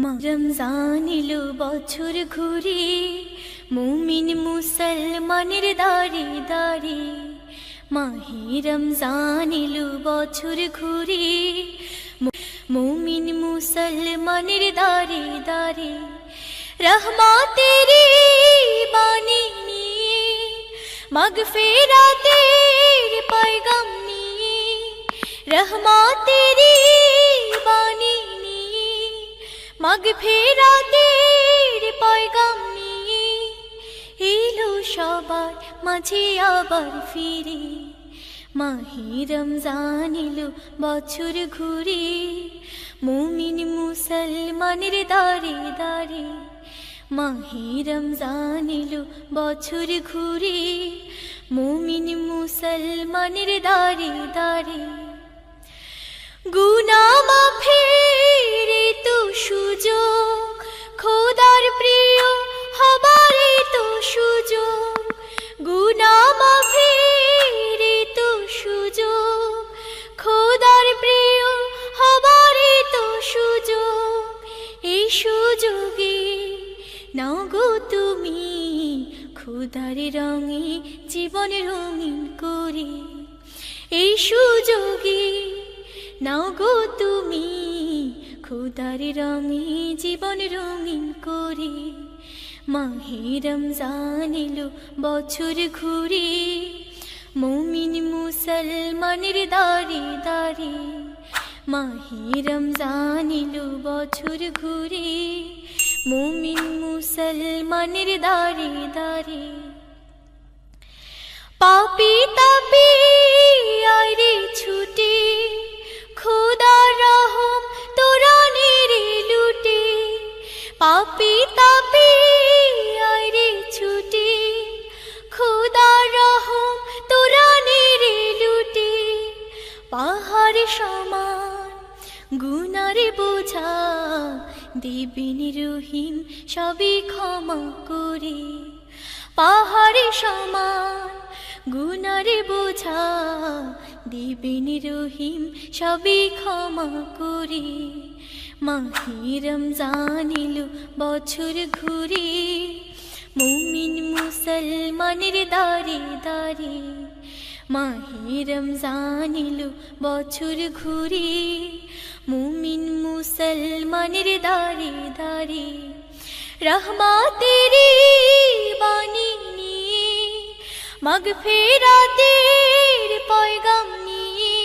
Ramzan yellow बछर घुरे मुमिन मुसलमानेर दारे दारे माहे रमजान एलो बछर घुरे मुमिन मुसलमानेर दारे दारे रहमतेरी बानी निये मगफिरातेर पैगाम निये रहमतेरी बानी मगफिरातेर पैगाम निये एलो सबार माझे आबार फिरे माहे रमजान एलो बछर घुरे मुमिन मुसलमानेर दारे दारे माहे रमजान एलो बछर घुरे मुमिन मुसलमानेर दारे दारे गुनाह माफेर तो सुजोग खोदार प्रिय हबार तो सुजोग गुनाह माफेर तो सुजोग खोदार प्रिय हबार तो सुजोग এই সুযোগে নাও গো তুমি খোদার রঙে জীবন রঙিন করে এই সুযোগে নাও গো তুমি খোদার রঙে জীবন রঙিন করে মাহে রমজান এলো বছর ঘুরে মুমিন মুসলমানের দারে দারে মাহে রমজান এলো বছর ঘুরে মুমিন মুসলমানের দারে দারে পাপী তাপী আয় রে ছুটে খোদার রহম তোরা নেরে লুটে পাপী তাপী আয় রে ছুটে খোদার রহম তোরা নেরে লুটে পাহাড় সমান গুনার বোঝা দেবেন রহিম সবই ক্ষমা করে পাহাড় সমান গুনার বোঝা দেবেন রহিম সবই ক্ষমা করে মাহে রমজান এলো বছর ঘুরে মুমিন মুসলমানের দারে দারে মাহে রমজান এলো বছর ঘুরে মুমিন মুসলমানের দারে দারে रहमतेरी बानी निये मगफिरातेर पैगाम निये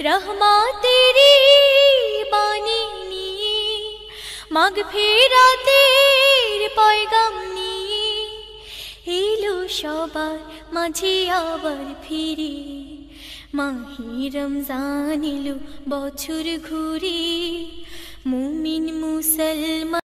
रहमतेरी बानी निये मगफिरातेर पैगाम निये एलो सबार माझे आबार फिरे माहे रमजान एलो बछर घुरे मुमिन मुसलमान।